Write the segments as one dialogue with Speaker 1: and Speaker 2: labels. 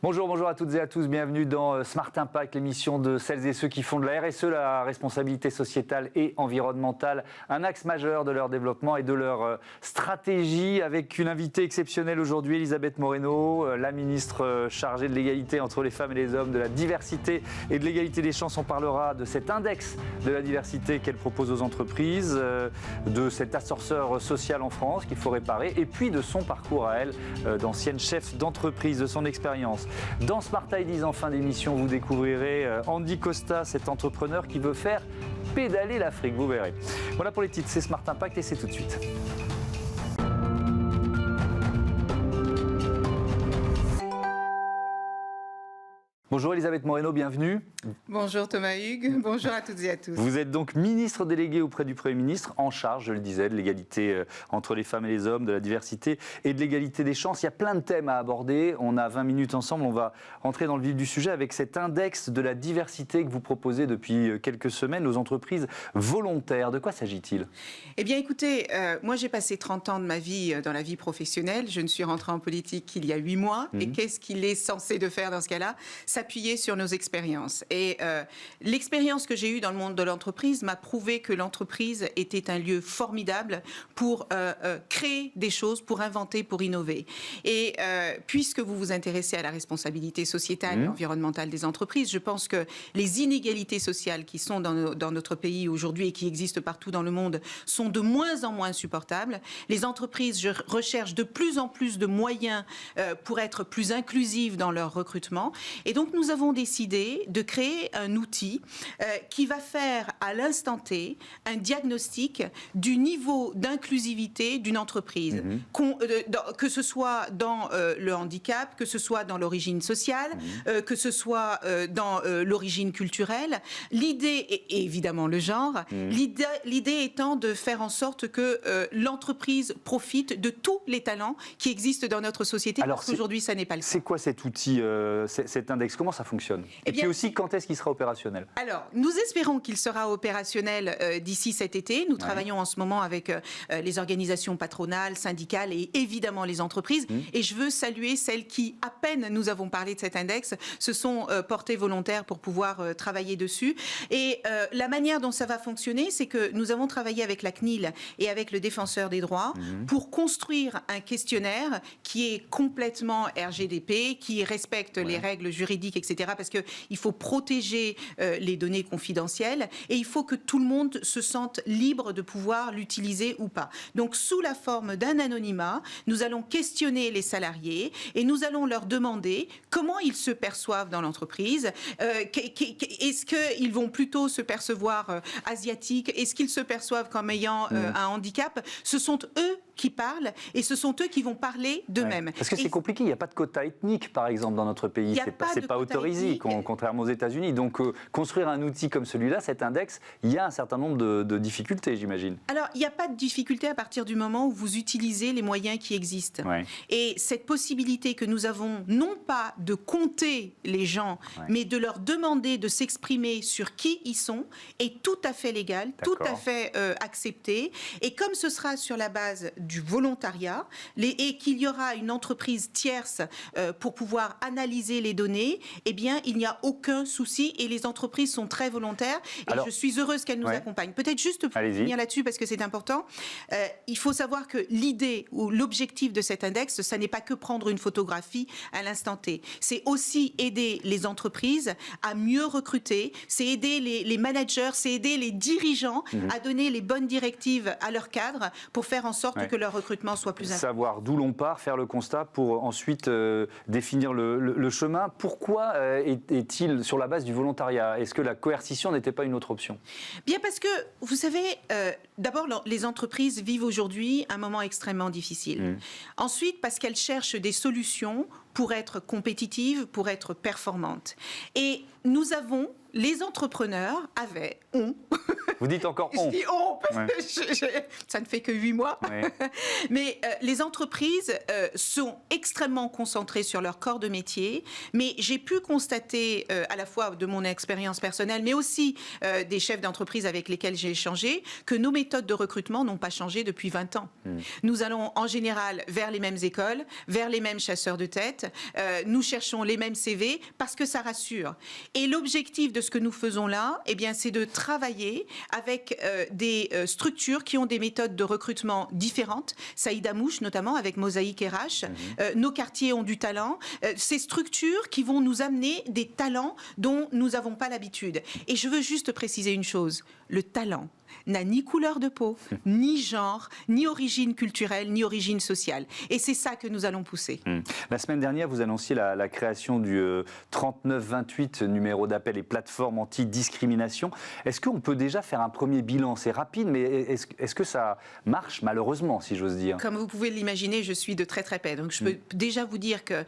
Speaker 1: Bonjour à toutes et à tous, bienvenue dans Smart Impact, l'émission de celles et ceux qui font de la RSE, la responsabilité sociétale et environnementale, un axe majeur de leur développement et de leur stratégie, avec une invitée exceptionnelle aujourd'hui, Elisabeth Moreno, la ministre chargée de l'égalité entre les femmes et les hommes, de la diversité et de l'égalité des chances. On parlera de cet index de la diversité qu'elle propose aux entreprises, de cet ascenseur social en France qu'il faut réparer, et puis de son parcours à elle, d'ancienne chef d'entreprise, de son expérience. Dans Smart Ideas, en fin d'émission, vous découvrirez Andy Costa, cet entrepreneur qui veut faire pédaler l'Afrique, vous verrez. Voilà pour les titres, c'est Smart Impact et c'est tout de suite. Bonjour Elisabeth Moreno, bienvenue.
Speaker 2: Bonjour Thomas Hugues, bonjour à toutes et à tous.
Speaker 1: Vous êtes donc ministre déléguée auprès du Premier ministre, en charge, je le disais, de l'égalité entre les femmes et les hommes, de la diversité et de l'égalité des chances. Il y a plein de thèmes à aborder, on a 20 minutes ensemble, on va entrer dans le vif du sujet avec cet index de la diversité que vous proposez depuis quelques semaines aux entreprises volontaires. De quoi s'agit-il ?
Speaker 2: Eh bien écoutez, moi j'ai passé 30 ans de ma vie dans la vie professionnelle, je ne suis rentrée en politique qu'il y a 8 mois, et qu'est-ce qu'il est censé de faire dans ce cas-là ? S'appuyer sur nos expériences. Et l'expérience que j'ai eue dans le monde de l'entreprise m'a prouvé que l'entreprise était un lieu formidable pour créer des choses, pour inventer, pour innover. Et puisque vous vous intéressez à la responsabilité sociétale et environnementale des entreprises, je pense que les inégalités sociales qui sont dans notre pays aujourd'hui et qui existent partout dans le monde sont de moins en moins supportables. Les entreprises recherchent de plus en plus de moyens pour être plus inclusives dans leur recrutement. Et donc, nous avons décidé de créer un outil qui va faire à l'instant T un diagnostic du niveau d'inclusivité d'une entreprise, que ce soit dans le handicap, que ce soit dans l'origine sociale, que ce soit dans l'origine culturelle. L'idée, et évidemment le genre, l'idée étant de faire en sorte que l'entreprise profite de tous les talents qui existent dans notre société. Alors, parce qu'aujourd'hui, ça n'est pas le cas.
Speaker 1: C'est quoi cet outil, cet index ? Comment ça fonctionne ? Et puis aussi, quand est-ce qu'il sera opérationnel ?
Speaker 2: Alors, nous espérons qu'il sera opérationnel d'ici cet été. Nous travaillons en ce moment avec les organisations patronales, syndicales et évidemment les entreprises. Et je veux saluer celles qui, à peine nous avons parlé de cet index, se sont portées volontaires pour pouvoir travailler dessus. Et la manière dont ça va fonctionner, c'est que nous avons travaillé avec la CNIL et avec le Défenseur des droits pour construire un questionnaire qui est complètement RGDP, qui respecte les règles juridiques, etc. Parce qu'il faut protéger les données confidentielles et il faut que tout le monde se sente libre de pouvoir l'utiliser ou pas. Donc, sous la forme d'un anonymat, nous allons questionner les salariés et nous allons leur demander comment ils se perçoivent dans l'entreprise. Est-ce qu'ils vont plutôt se percevoir asiatiques ? Est-ce qu'ils se perçoivent comme ayant un handicap ? Ce sont eux qui parlent et ce sont eux qui vont parler d'eux-mêmes.
Speaker 1: Parce que c'est compliqué, il n'y a pas de quota ethnique par exemple dans notre pays, c'est pas autorisé contrairement aux États-Unis. Donc construire un outil comme celui-là, cet index, il y a un certain nombre de difficultés, j'imagine. Alors
Speaker 2: il n'y a pas de difficulté à partir du moment où vous utilisez les moyens qui existent. Et cette possibilité que nous avons, non pas de compter les gens, mais de leur demander de s'exprimer sur qui ils sont, est tout à fait légal, tout à fait accepté. Et comme ce sera sur la base du volontariat et qu'il y aura une entreprise tierce pour pouvoir analyser les données, eh bien, il n'y a aucun souci et les entreprises sont très volontaires et je suis heureuse qu'elles nous accompagnent. Peut-être juste pour finir là-dessus parce que c'est important, il faut savoir que l'idée ou l'objectif de cet index, ça n'est pas que prendre une photographie à l'instant T. C'est aussi aider les entreprises à mieux recruter, c'est aider les managers, c'est aider les dirigeants à donner les bonnes directives à leur cadre pour faire en sorte que leur recrutement soit plus important.
Speaker 1: Savoir d'où l'on part, faire le constat pour ensuite définir le chemin. Pourquoi est-il sur la base du volontariat ? Est-ce que la coercition n'était pas une autre option ?
Speaker 2: Bien parce que, vous savez, d'abord, les entreprises vivent aujourd'hui un moment extrêmement difficile. Ensuite, parce qu'elles cherchent des solutions pour être compétitives, pour être performantes. Et nous avons, les entrepreneurs ont...
Speaker 1: Vous dites encore on.
Speaker 2: Je dis on, parce que ça ne fait que 8 mois. Mais les entreprises sont extrêmement concentrées sur leur corps de métier. Mais j'ai pu constater, à la fois de mon expérience personnelle, mais aussi des chefs d'entreprise avec lesquels j'ai échangé, que nos méthodes de recrutement n'ont pas changé depuis 20 ans. Nous allons en général vers les mêmes écoles, vers les mêmes chasseurs de tête, Internet, nous cherchons les mêmes CV parce que ça rassure. Et l'objectif de ce que nous faisons là, eh bien, c'est de travailler avec des structures qui ont des méthodes de recrutement différentes. Saïd Amouche, notamment, avec Mosaïque RH. Nos quartiers ont du talent. Ces structures qui vont nous amener des talents dont nous n'avons pas l'habitude. Et je veux juste préciser une chose. Le talent n'a ni couleur de peau, ni genre, ni origine culturelle, ni origine sociale. Et c'est ça que nous allons pousser.
Speaker 1: La semaine dernière, vous annonciez la création du 3928, numéro d'appel et plateforme anti-discrimination. Est-ce qu'on peut déjà faire un premier bilan? C'est rapide, mais est-ce que ça marche, malheureusement, si j'ose dire?
Speaker 2: Comme vous pouvez l'imaginer, je suis de très très près. Donc je peux déjà vous dire que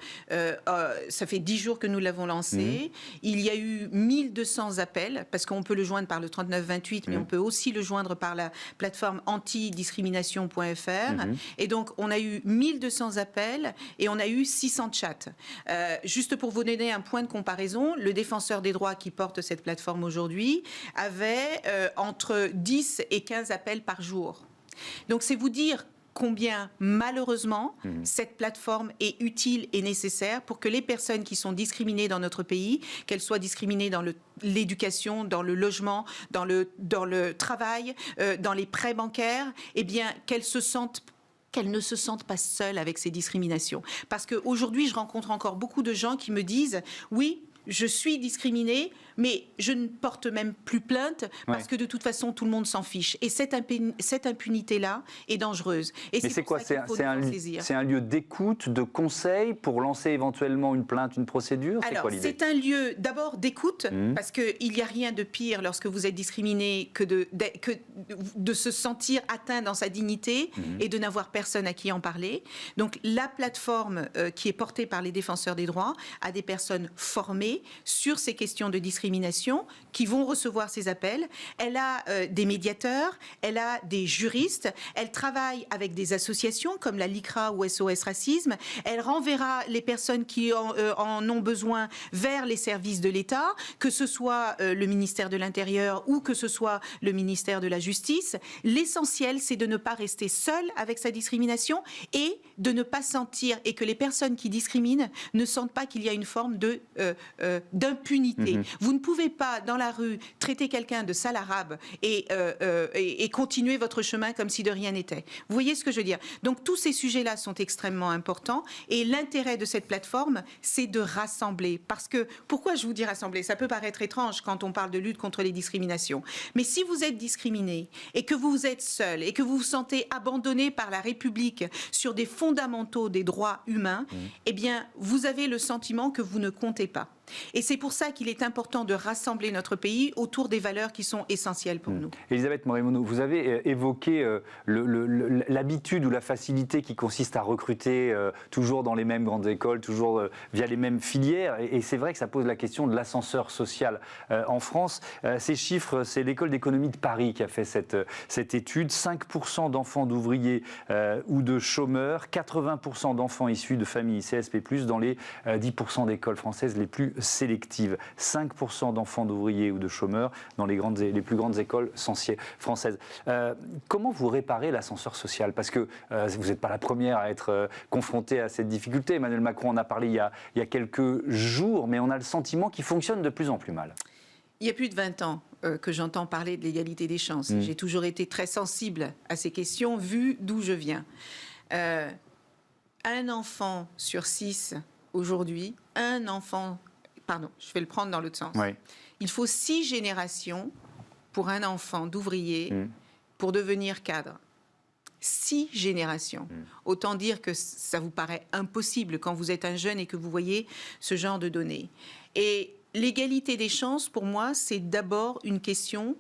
Speaker 2: ça fait 10 jours que nous l'avons lancé. Il y a eu 1200 appels, parce qu'on peut le joindre par le 3928, mais on peut aussi le joindre par la plateforme antidiscrimination.fr. Et donc, on a eu 1200 appels et on a eu 600 chats. Juste pour vous donner un point de comparaison, le défenseur des droits qui porte cette plateforme aujourd'hui avait entre 10 et 15 appels par jour. Donc, c'est vous dire combien, malheureusement, cette plateforme est utile et nécessaire pour que les personnes qui sont discriminées dans notre pays, qu'elles soient discriminées dans l'éducation, dans le logement, dans le travail, dans les prêts bancaires, eh bien, qu'elles ne se sentent pas seules avec ces discriminations. Parce qu'aujourd'hui, je rencontre encore beaucoup de gens qui me disent « Oui, je suis discriminée, mais je ne porte même plus plainte parce que de toute façon, tout le monde s'en fiche. » Et cette impunité-là est dangereuse. Et
Speaker 1: mais c'est quoi? C'est un lieu d'écoute, de conseil pour lancer éventuellement une plainte, une procédure?
Speaker 2: Alors, c'est un lieu d'abord d'écoute, parce qu'il n'y a rien de pire lorsque vous êtes discriminé que de se sentir atteint dans sa dignité et de n'avoir personne à qui en parler. Donc, la plateforme qui est portée par les défenseurs des droits a des personnes formées sur ces questions de discrimination qui vont recevoir ces appels. Elle a des médiateurs, elle a des juristes, elle travaille avec des associations comme la LICRA ou SOS Racisme, elle renverra les personnes qui en ont besoin vers les services de l'État, que ce soit le ministère de l'Intérieur ou que ce soit le ministère de la Justice. L'essentiel, c'est de ne pas rester seul avec sa discrimination et de ne pas sentir, et que les personnes qui discriminent ne sentent pas qu'il y a une forme d'impunité. Vous ne pouvez pas, dans la rue, traiter quelqu'un de sale arabe et continuer votre chemin comme si de rien n'était. Vous voyez ce que je veux dire? Donc, tous ces sujets-là sont extrêmement importants et l'intérêt de cette plateforme, c'est de rassembler. Parce que, pourquoi je vous dis rassembler? Ça peut paraître étrange quand on parle de lutte contre les discriminations. Mais si vous êtes discriminé et que vous êtes seul et que vous vous sentez abandonné par la République sur des fondamentaux des droits humains, eh bien, vous avez le sentiment que vous ne comptez pas. Et c'est pour ça qu'il est important de rassembler notre pays autour des valeurs qui sont essentielles pour nous.
Speaker 1: Elisabeth Morimono, vous avez évoqué l'habitude ou la facilité qui consiste à recruter toujours dans les mêmes grandes écoles, toujours via les mêmes filières. Et c'est vrai que ça pose la question de l'ascenseur social en France. Ces chiffres, c'est l'École d'économie de Paris qui a fait cette étude. 5% d'enfants d'ouvriers ou de chômeurs, 80% d'enfants issus de familles CSP+, dans les 10% d'écoles françaises les plus sélectives. 5% d'enfants d'ouvriers ou de chômeurs dans les plus grandes écoles françaises. Comment vous réparez l'ascenseur social? Parce que vous n'êtes pas la première à être confrontée à cette difficulté. Emmanuel Macron en a parlé il y a quelques jours, mais on a le sentiment qu'il fonctionne de plus en plus mal.
Speaker 2: Il y a plus de 20 ans que j'entends parler de l'égalité des chances. J'ai toujours été très sensible à ces questions, vu d'où je viens. Un enfant sur 6 aujourd'hui, je vais le prendre dans l'autre sens. Oui. Il faut 6 générations pour un enfant d'ouvrier pour devenir cadre. 6 générations. Autant dire que ça vous paraît impossible quand vous êtes un jeune et que vous voyez ce genre de données. Et l'égalité des chances, pour moi, c'est d'abord une question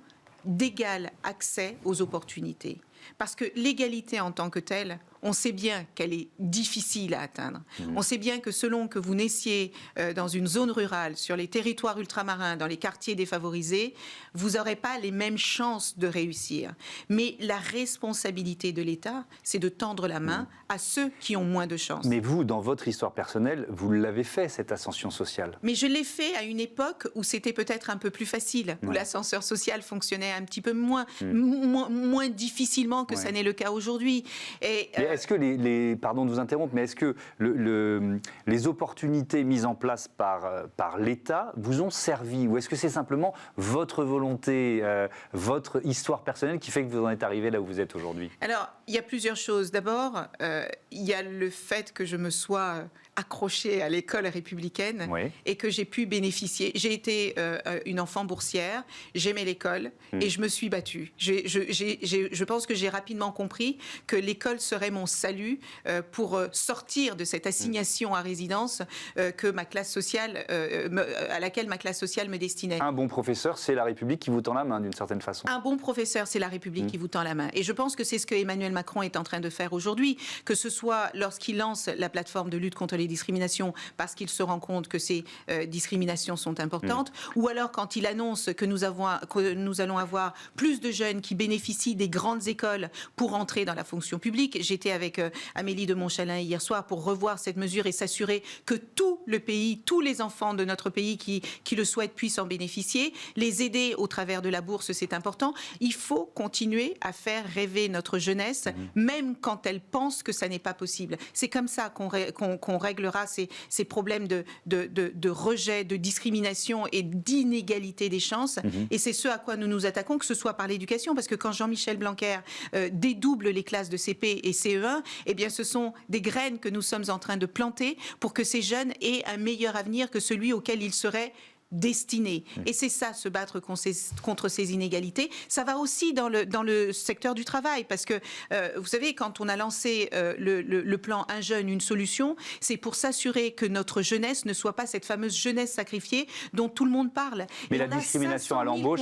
Speaker 2: d'égal accès aux opportunités. Parce que l'égalité en tant que telle, on sait bien qu'elle est difficile à atteindre. On sait bien que selon que vous naissiez dans une zone rurale, sur les territoires ultramarins, dans les quartiers défavorisés, vous n'aurez pas les mêmes chances de réussir. Mais la responsabilité de l'État, c'est de tendre la main à ceux qui ont moins de chances.
Speaker 1: Mais vous, dans votre histoire personnelle, vous l'avez fait, cette ascension sociale.
Speaker 2: Mais je l'ai fait à une époque où c'était peut-être un peu plus facile, où l'ascenseur social fonctionnait un petit peu moins difficilement heureusement que ça n'est le cas aujourd'hui.
Speaker 1: Mais est-ce que pardon de vous interrompre, mais est-ce que les opportunités mises en place par l'État vous ont servi, ou est-ce que c'est simplement votre volonté, votre histoire personnelle qui fait que vous en êtes arrivé là où vous êtes aujourd'hui?
Speaker 2: Alors, il y a plusieurs choses. D'abord, il y a le fait que je me sois accrochée à l'école républicaine et que j'ai pu bénéficier. J'ai été une enfant boursière, j'aimais l'école et je me suis battue. Je pense que j'ai rapidement compris que l'école serait mon salut pour sortir de cette assignation à résidence que ma classe sociale, à laquelle ma classe sociale me destinait.
Speaker 1: Un bon professeur, c'est la République qui vous tend la main d'une certaine façon.
Speaker 2: Un bon professeur, c'est la République qui vous tend la main. Et je pense que c'est ce que Emmanuel Macron est en train de faire aujourd'hui, que ce soit lorsqu'il lance la plateforme de lutte contre les discriminations, parce qu'il se rend compte que ces discriminations sont importantes, ou alors quand il annonce que nous allons avoir plus de jeunes qui bénéficient des grandes écoles pour entrer dans la fonction publique. J'étais avec Amélie de Montchalin hier soir pour revoir cette mesure et s'assurer que tout le pays, tous les enfants de notre pays qui le souhaitent puissent en bénéficier. Les aider au travers de la bourse, c'est important. Il faut continuer à faire rêver notre jeunesse, même quand elle pense que ça n'est pas possible. C'est comme ça qu'on réglera ces problèmes de rejet, de discrimination et d'inégalité des chances. Et c'est ce à quoi nous nous attaquons, que ce soit par l'éducation, parce que quand Jean-Michel Blanquer dédouble les classes de CP et CE1, eh bien ce sont des graines que nous sommes en train de planter pour que ces jeunes aient un meilleur avenir que celui auquel ils seraient destinée. Et c'est ça, se battre contre ces inégalités. Ça va aussi dans le secteur du travail, parce que, vous savez, quand on a lancé le plan Un jeune, une solution, c'est pour s'assurer que notre jeunesse ne soit pas cette fameuse jeunesse sacrifiée dont tout le monde parle.
Speaker 1: Mais la discrimination à l'embauche,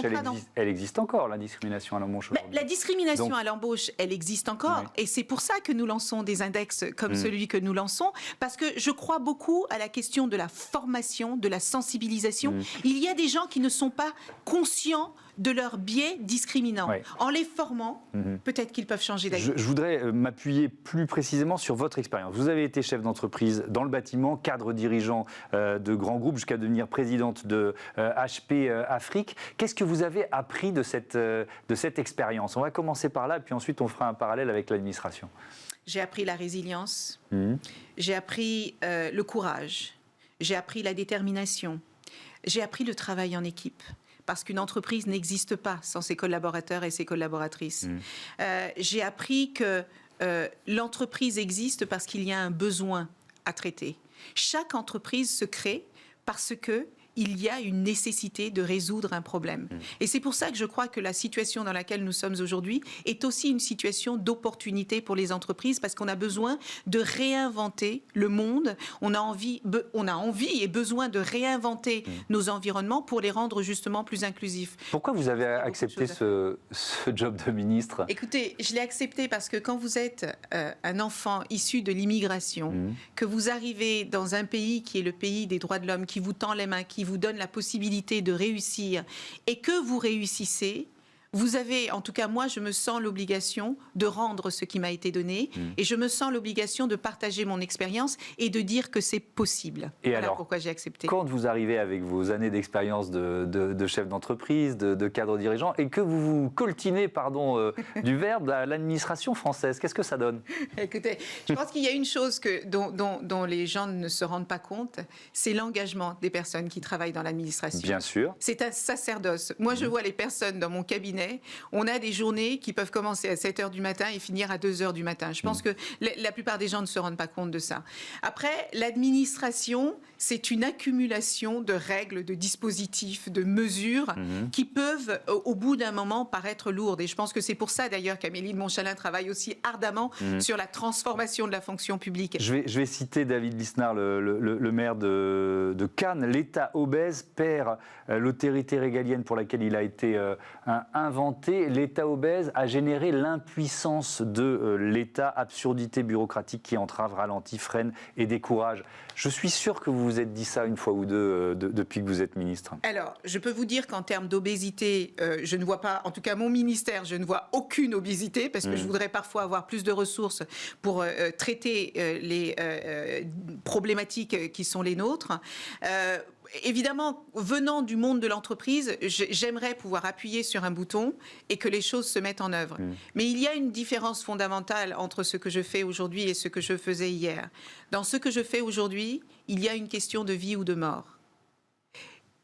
Speaker 1: elle existe encore, la discrimination à l'embauche aujourd'hui.
Speaker 2: La discrimination à l'embauche, elle existe encore, et c'est pour ça que nous lançons des index comme celui que nous lançons, parce que je crois beaucoup à la question de la formation, de la sensibilisation. Il y a des gens qui ne sont pas conscients de leurs biais discriminants. En les formant, peut-être qu'ils peuvent changer d'avis.
Speaker 1: Je voudrais m'appuyer plus précisément sur votre expérience. Vous avez été chef d'entreprise dans le bâtiment, cadre dirigeant de grands groupes, jusqu'à devenir présidente de HP Afrique. Qu'est-ce que vous avez appris de cette expérience? On va commencer par là, puis ensuite on fera un parallèle avec l'administration.
Speaker 2: J'ai appris la résilience, j'ai appris le courage, j'ai appris la détermination, j'ai appris le travail en équipe. Parce qu'une entreprise n'existe pas sans ses collaborateurs et ses collaboratrices. J'ai appris que l'entreprise existe parce qu'il y a un besoin à traiter. Chaque entreprise se crée parce que il y a une nécessité de résoudre un problème. Et c'est pour ça que je crois que la situation dans laquelle nous sommes aujourd'hui est aussi une situation d'opportunité pour les entreprises, parce qu'on a besoin de réinventer le monde. On a envie et besoin de réinventer nos environnements pour les rendre justement plus inclusifs.
Speaker 1: Pourquoi vous avez accepté ce job de ministre?
Speaker 2: Écoutez, je l'ai accepté parce que quand vous êtes un enfant issu de l'immigration, que vous arrivez dans un pays qui est le pays des droits de l'homme, qui vous tend les mains, qui vous donne la possibilité de réussir et que vous réussissez, vous avez, en tout cas moi, je me sens l'obligation de rendre ce qui m'a été donné et je me sens l'obligation de partager mon expérience et de dire que c'est possible.
Speaker 1: Et
Speaker 2: voilà
Speaker 1: alors,
Speaker 2: pourquoi j'ai accepté.
Speaker 1: Quand vous arrivez avec vos années d'expérience de chef d'entreprise, de cadre dirigeant, et que vous vous coltinez, du verbe à l'administration française, qu'est-ce que ça donne?
Speaker 2: Écoutez, je pense qu'il y a une chose dont les gens ne se rendent pas compte, c'est l'engagement des personnes qui travaillent dans l'administration.
Speaker 1: Bien sûr.
Speaker 2: C'est un sacerdoce. Moi, je vois les personnes dans mon cabinet. On a des journées qui peuvent commencer à 7h du matin et finir à 2h du matin. Je pense que la plupart des gens ne se rendent pas compte de ça. Après, l'administration, c'est une accumulation de règles, de dispositifs, de mesures qui peuvent, au bout d'un moment, paraître lourdes. Et je pense que c'est pour ça, d'ailleurs, qu'Amélie de Montchalin travaille aussi ardemment sur la transformation de la fonction publique.
Speaker 1: Je vais citer David Lisnard, le maire de Cannes. L'État obèse perd l'autorité régalienne pour laquelle il a été inventé. L'État obèse a généré l'impuissance de l'État, absurdité bureaucratique qui entrave, ralentit, freine et décourage. Je suis sûr que vous vous êtes dit ça une fois ou deux depuis que vous êtes ministre.
Speaker 2: Alors, je peux vous dire qu'en termes d'obésité, je ne vois pas, en tout cas mon ministère, je ne vois aucune obésité, parce que je voudrais parfois avoir plus de ressources pour traiter les problématiques qui sont les nôtres. évidemment, venant du monde de l'entreprise, j'aimerais pouvoir appuyer sur un bouton et que les choses se mettent en œuvre. Mais il y a une différence fondamentale entre ce que je fais aujourd'hui et ce que je faisais hier. Dans ce que je fais aujourd'hui, il y a une question de vie ou de mort.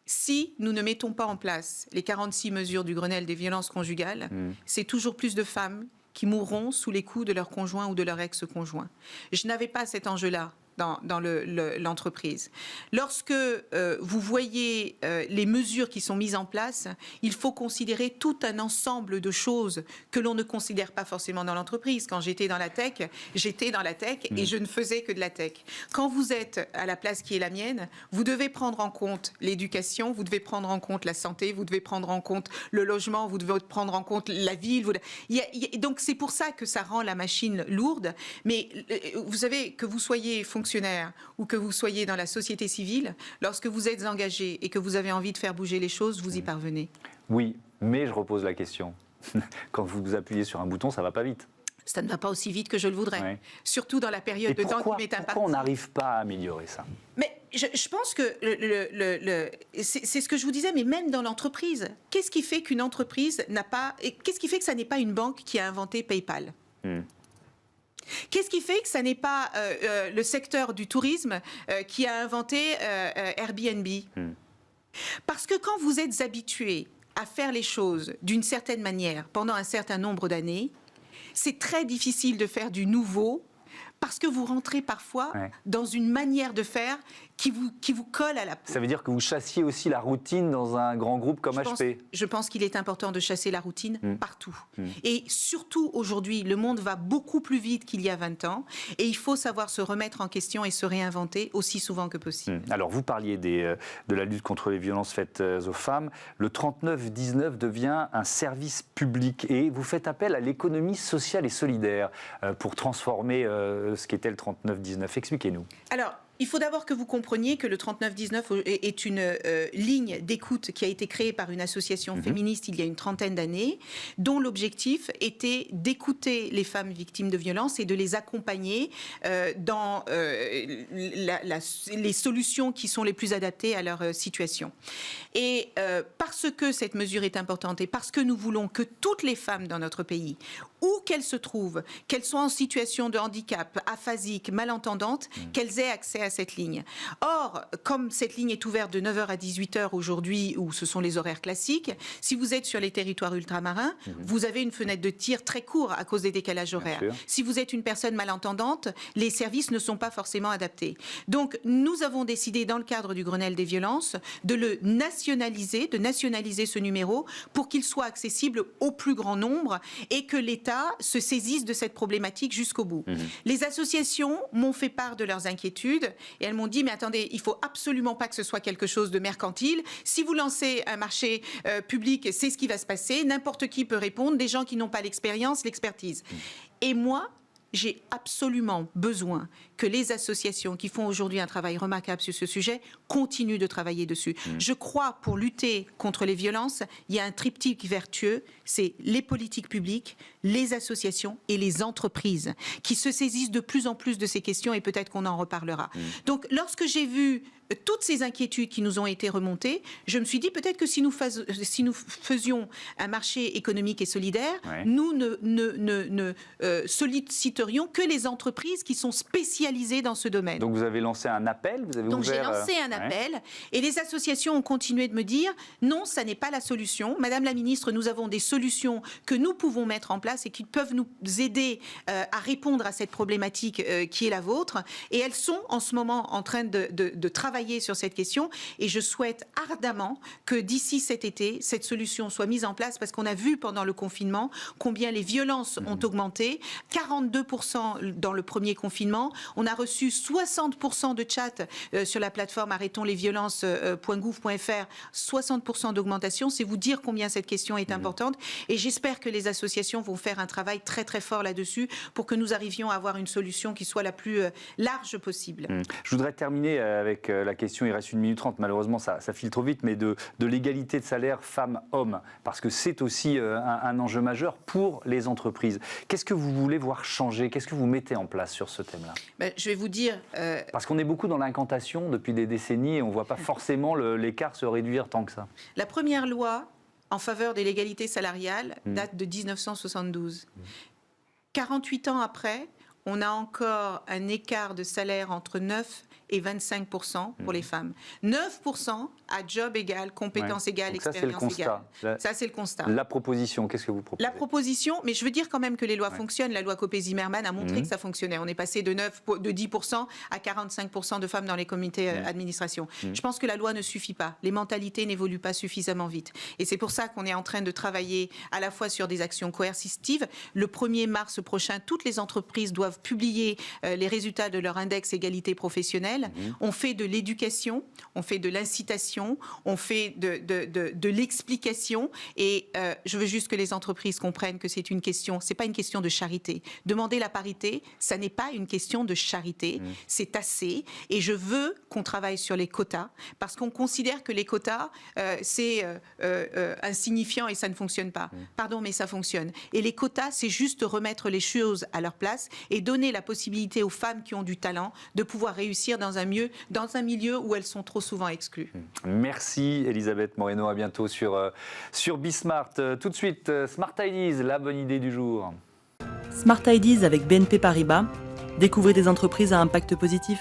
Speaker 2: Si nous ne mettons pas en place les 46 mesures du Grenelle des violences conjugales, c'est toujours plus de femmes qui mourront sous les coups de leur conjoint ou de leur ex-conjoint. Je n'avais pas cet enjeu-là dans l'entreprise. Lorsque vous voyez les mesures qui sont mises en place, il faut considérer tout un ensemble de choses que l'on ne considère pas forcément dans l'entreprise. Quand j'étais dans la tech et je ne faisais que de la tech. Quand vous êtes à la place qui est la mienne, vous devez prendre en compte l'éducation, vous devez prendre en compte la santé, vous devez prendre en compte le logement, vous devez prendre en compte la ville. Donc c'est pour ça que ça rend la machine lourde. Mais vous savez, que vous soyez fonctionnaire ou que vous soyez dans la société civile, lorsque vous êtes engagé et que vous avez envie de faire bouger les choses, vous y parvenez.
Speaker 1: Oui, mais je repose la question. Quand vous appuyez sur un bouton, ça ne va pas vite.
Speaker 2: Ça ne va pas aussi vite que je le voudrais. Ouais. Surtout dans la période de temps qui m'est impartie.
Speaker 1: Pourquoi on n'arrive pas à améliorer ça ?
Speaker 2: Mais je pense que c'est ce que je vous disais, mais même dans l'entreprise, qu'est-ce qui fait qu'une entreprise n'a pas... Qu'est-ce qui fait que ça n'est pas une banque qui a inventé PayPal ? Qu'est-ce qui fait que ça n'est pas le secteur du tourisme qui a inventé Airbnb ? Parce que quand vous êtes habitué à faire les choses d'une certaine manière pendant un certain nombre d'années, c'est très difficile de faire du nouveau parce que vous rentrez parfois dans une manière de faire qui vous colle à la peau.
Speaker 1: Ça veut dire que vous chassiez aussi la routine dans un grand groupe comme HP.
Speaker 2: Je pense qu'il est important de chasser la routine partout. Et surtout aujourd'hui, le monde va beaucoup plus vite qu'il y a 20 ans et il faut savoir se remettre en question et se réinventer aussi souvent que possible.
Speaker 1: Alors vous parliez de la lutte contre les violences faites aux femmes. Le 3919 devient un service public et vous faites appel à l'économie sociale et solidaire pour transformer ce qu'était le 3919. Expliquez-nous.
Speaker 2: Alors, il faut d'abord que vous compreniez que le 3919 est une ligne d'écoute qui a été créée par une association féministe il y a une trentaine d'années, dont l'objectif était d'écouter les femmes victimes de violences et de les accompagner dans les solutions qui sont les plus adaptées à leur situation. Et parce que cette mesure est importante et parce que nous voulons que toutes les femmes dans notre pays, où qu'elles se trouvent, qu'elles soient en situation de handicap, aphasiques, malentendantes, qu'elles aient accès à cette ligne. Or, comme cette ligne est ouverte de 9h à 18h aujourd'hui, où ce sont les horaires classiques, si vous êtes sur les territoires ultramarins, vous avez une fenêtre de tir très courte à cause des décalages horaires. Si vous êtes une personne malentendante, les services ne sont pas forcément adaptés. Donc, nous avons décidé, dans le cadre du Grenelle des violences, de le nationaliser, de nationaliser ce numéro pour qu'il soit accessible au plus grand nombre et que l'État se saisisse de cette problématique jusqu'au bout. Les associations m'ont fait part de leurs inquiétudes et elles m'ont dit, mais attendez, il ne faut absolument pas que ce soit quelque chose de mercantile. Si vous lancez un marché public, c'est ce qui va se passer. N'importe qui peut répondre, des gens qui n'ont pas l'expérience, l'expertise. Et moi, j'ai absolument besoin que les associations qui font aujourd'hui un travail remarquable sur ce sujet continuent de travailler dessus. Je crois, pour lutter contre les violences, il y a un triptyque vertueux, c'est les politiques publiques, les associations et les entreprises qui se saisissent de plus en plus de ces questions et peut-être qu'on en reparlera. Donc, lorsque j'ai vu toutes ces inquiétudes qui nous ont été remontées, je me suis dit peut-être que si nous faisions un marché économique et solidaire, nous ne solliciterions que les entreprises qui sont spécialisées dans ce domaine.
Speaker 1: Donc vous avez lancé un appel, vous avez
Speaker 2: Donc j'ai lancé un appel et les associations ont continué de me dire non, ça n'est pas la solution. Madame la ministre, nous avons des solutions que nous pouvons mettre en place et qui peuvent nous aider à répondre à cette problématique qui est la vôtre. Et elles sont en ce moment en train de travailler sur cette question et je souhaite ardemment que d'ici cet été, cette solution soit mise en place parce qu'on a vu pendant le confinement combien les violences ont augmenté, 42% dans le premier confinement. On a reçu 60% de chats sur la plateforme arrêtonslesviolences.gouv.fr, 60% d'augmentation. C'est vous dire combien cette question est importante et j'espère que les associations vont faire un travail très très fort là-dessus pour que nous arrivions à avoir une solution qui soit la plus large possible.
Speaker 1: Je voudrais terminer avec la question, il reste 1 minute 30, malheureusement ça file trop vite, mais de l'égalité de salaire femmes-hommes, parce que c'est aussi un enjeu majeur pour les entreprises. Qu'est-ce que vous voulez voir changer? Qu'est-ce que vous mettez en place sur ce thème-là?
Speaker 2: Je vais vous dire...
Speaker 1: Parce qu'on est beaucoup dans l'incantation depuis des décennies et on ne voit pas forcément l'écart se réduire tant que ça.
Speaker 2: La première loi en faveur de l'égalité salariale date de 1972. 48 ans après, on a encore un écart de salaire entre 9 et 25% pour les femmes. 9% à job égal, compétence égale, expérience égale. Ça, c'est le constat.
Speaker 1: La proposition, qu'est-ce que vous proposez?
Speaker 2: La proposition, mais je veux dire quand même que les lois fonctionnent. La loi Copé-Zimmermann a montré que ça fonctionnait. On est passé de 10% à 45% de femmes dans les comités d'administration. Je pense que la loi ne suffit pas. Les mentalités n'évoluent pas suffisamment vite. Et c'est pour ça qu'on est en train de travailler à la fois sur des actions coercitives. Le 1er mars prochain, toutes les entreprises doivent publier les résultats de leur index égalité professionnelle. On fait de l'éducation, on fait de l'incitation, on fait de l'explication. Et je veux juste que les entreprises comprennent que c'est pas une question de charité. Demander la parité, ça n'est pas une question de charité, c'est assez. Et je veux qu'on travaille sur les quotas, parce qu'on considère que les quotas, c'est insignifiant et ça ne fonctionne pas. Pardon, mais ça fonctionne. Et les quotas, c'est juste remettre les choses à leur place et donner la possibilité aux femmes qui ont du talent de pouvoir réussir dans un milieu où elles sont trop souvent exclues.
Speaker 1: Merci Elisabeth Moreno, à bientôt sur Bismart. Tout de suite, Smart Ideas, la bonne idée du jour.
Speaker 3: Smart Ideas avec BNP Paribas. Découvrez des entreprises à impact positif.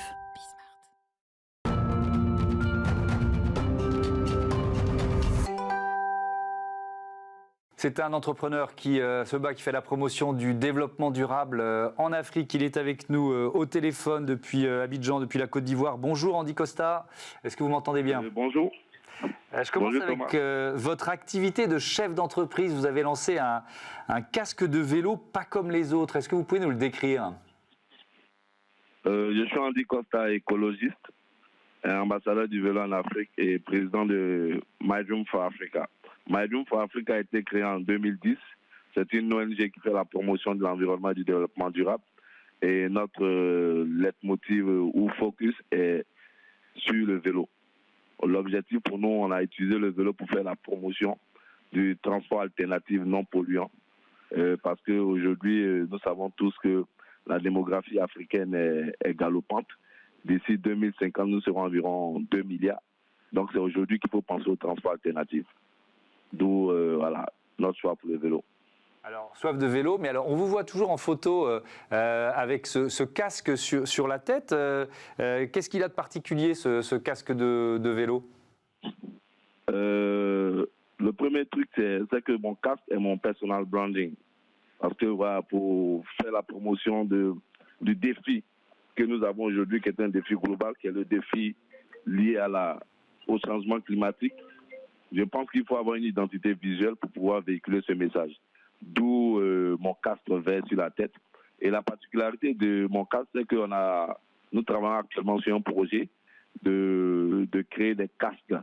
Speaker 1: C'est un entrepreneur qui se bat, qui fait la promotion du développement durable en Afrique. Il est avec nous au téléphone depuis Abidjan, depuis la Côte d'Ivoire. Bonjour Andy Costa, est-ce que vous m'entendez bien?
Speaker 4: Bonjour.
Speaker 1: Je commence avec votre activité de chef d'entreprise. Vous avez lancé un casque de vélo pas comme les autres. Est-ce que vous pouvez nous le décrire?
Speaker 4: Je suis Andy Costa, écologiste, ambassadeur du vélo en Afrique et président de My Dream for Africa. My Dream for Africa a été créé en 2010. C'est une ONG qui fait la promotion de l'environnement et du développement durable. Et notre leitmotiv ou focus est sur le vélo. L'objectif pour nous, on a utilisé le vélo pour faire la promotion du transport alternatif non polluant. Parce qu'aujourd'hui, nous savons tous que la démographie africaine est galopante. D'ici 2050, nous serons environ 2 milliards. Donc c'est aujourd'hui qu'il faut penser au transport alternatif. D'où notre choix pour le vélo.
Speaker 1: Alors, soif de vélo, mais alors on vous voit toujours en photo avec ce casque sur la tête. Qu'est-ce qu'il a de particulier, ce casque de vélo?
Speaker 4: Le premier truc, c'est que mon casque est mon personal branding. Parce que voilà, pour faire la promotion du défi que nous avons aujourd'hui, qui est un défi global, qui est le défi lié au changement climatique, je pense qu'il faut avoir une identité visuelle pour pouvoir véhiculer ce message. D'où mon casque vert sur la tête. Et la particularité de mon casque, c'est que nous travaillons actuellement sur un projet de créer des casques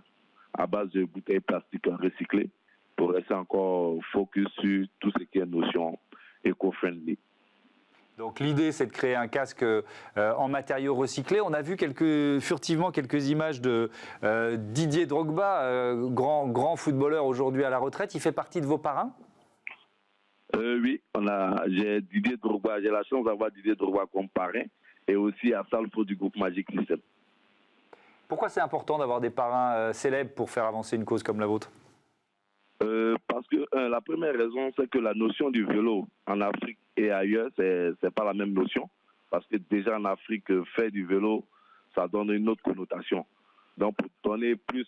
Speaker 4: à base de bouteilles plastiques recyclées pour rester encore focus sur tout ce qui est notion éco-friendly.
Speaker 1: Donc l'idée, c'est de créer un casque en matériaux recyclés. On a vu furtivement quelques images de Didier Drogba, grand footballeur aujourd'hui à la retraite. Il fait partie de vos parrains?
Speaker 4: Oui, j'ai Didier Drogba. J'ai la chance d'avoir Didier Drogba comme parrain et aussi à Salfo du groupe Magic System.
Speaker 1: Pourquoi c'est important d'avoir des parrains célèbres pour faire avancer une cause comme la vôtre?
Speaker 4: Parce que la première raison, c'est que la notion du vélo en Afrique et ailleurs, c'est pas la même notion. Parce que déjà en Afrique, faire du vélo, ça donne une autre connotation. Donc pour donner plus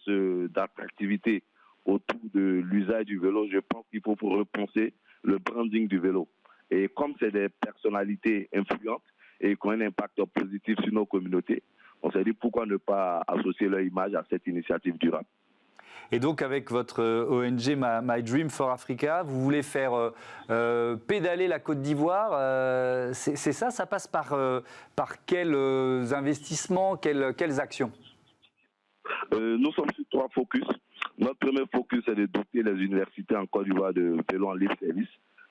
Speaker 4: d'attractivité autour de l'usage du vélo, je pense qu'il faut repenser le branding du vélo. Et comme c'est des personnalités influentes et qui ont un impact positif sur nos communautés, on s'est dit pourquoi ne pas associer leur image à cette initiative durable.
Speaker 1: Et donc, avec votre ONG My Dream for Africa, vous voulez faire pédaler la Côte d'Ivoire. C'est ça? Ça passe par quels investissements, quelles actions?
Speaker 4: Nous sommes sur 3 focus. Notre premier focus est de doter les universités en Côte d'Ivoire de vélos en libre service.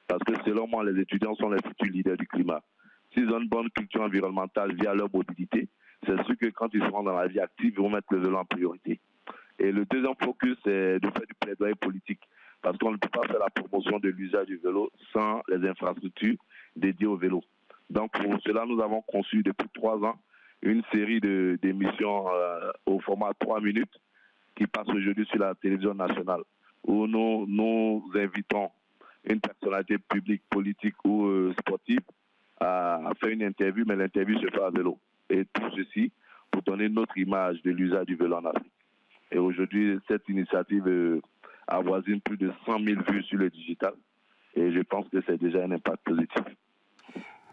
Speaker 4: Parce que selon moi, les étudiants sont les futurs leaders du climat. S'ils ont une bonne culture environnementale via leur mobilité, c'est sûr que quand ils seront dans la vie active, ils vont mettre le vélo en priorité. Et le deuxième focus, c'est de faire du plaidoyer politique. Parce qu'on ne peut pas faire la promotion de l'usage du vélo sans les infrastructures dédiées au vélo. Donc pour cela, nous avons conçu depuis 3 ans une série d'émissions au format 3 minutes qui passe aujourd'hui sur la télévision nationale, où nous invitons une personnalité publique, politique ou sportive à faire une interview, mais l'interview se fait à vélo. Et tout ceci pour donner notre image de l'usage du vélo en Afrique. Et aujourd'hui, cette initiative avoisine plus de 100 000 vues sur le digital. Et je pense que c'est déjà un impact positif.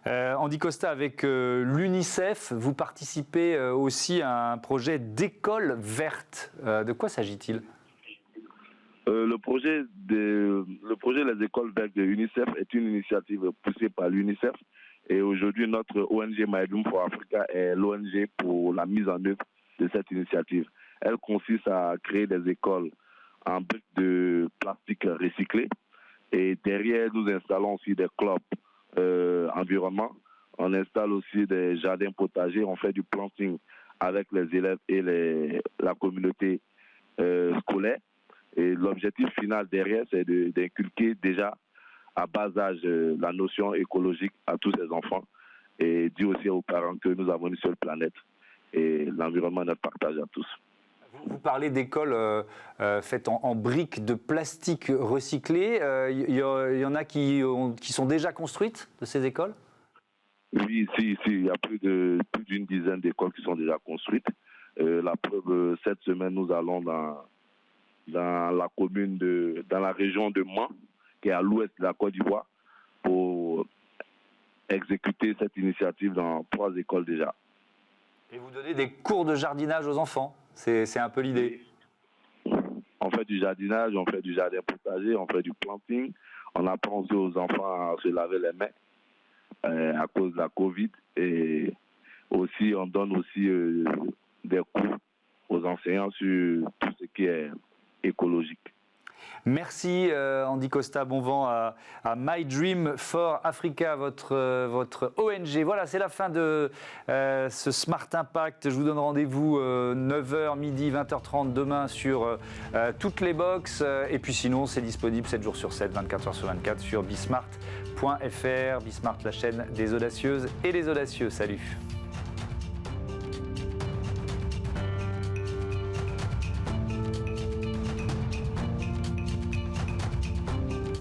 Speaker 1: Andy Costa, avec l'UNICEF, vous participez aussi à un projet d'école verte. De quoi s'agit-il ?
Speaker 4: Le projet Les écoles vertes de l'UNICEF est une initiative poussée par l'UNICEF. Et aujourd'hui, notre ONG My Dream for Africa est l'ONG pour la mise en œuvre de cette initiative. Elle consiste à créer des écoles en briques de plastique recyclées. Et derrière, nous installons aussi des clubs environnement. On installe aussi des jardins potagers. On fait du planting avec les élèves et la communauté scolaire. Et l'objectif final derrière, c'est d'inculquer déjà à bas âge la notion écologique à tous ces enfants et dire aussi aux parents que nous avons une seule planète et l'environnement est notre partage à tous.
Speaker 1: Vous parlez d'écoles faites en briques de plastique recyclées. Il y en a qui sont déjà construites de ces écoles ?
Speaker 4: Oui, si, il y a plus d'une dizaine d'écoles qui sont déjà construites. La preuve, cette semaine, nous allons dans la région de Mans, qui est à l'ouest de la Côte d'Ivoire, pour exécuter cette initiative dans 3 écoles déjà.
Speaker 1: Et vous donnez des cours de jardinage aux enfants, c'est un peu l'idée.
Speaker 4: On fait du jardinage, on fait du jardin potager, on fait du planting. On apprend aussi aux enfants à se laver les mains à cause de la Covid. Et aussi, on donne aussi des cours aux enseignants sur tout ce qui est écologique.
Speaker 1: Merci Andy Costa, bon vent à My Dream for Africa, votre ONG. Voilà, c'est la fin de ce Smart Impact. Je vous donne rendez-vous 9h, midi, 20h30 demain sur toutes les box. Et puis sinon, c'est disponible 7 jours sur 7, 24h sur 24 sur bismart.fr. Bismart, la chaîne des audacieuses et des audacieux. Salut.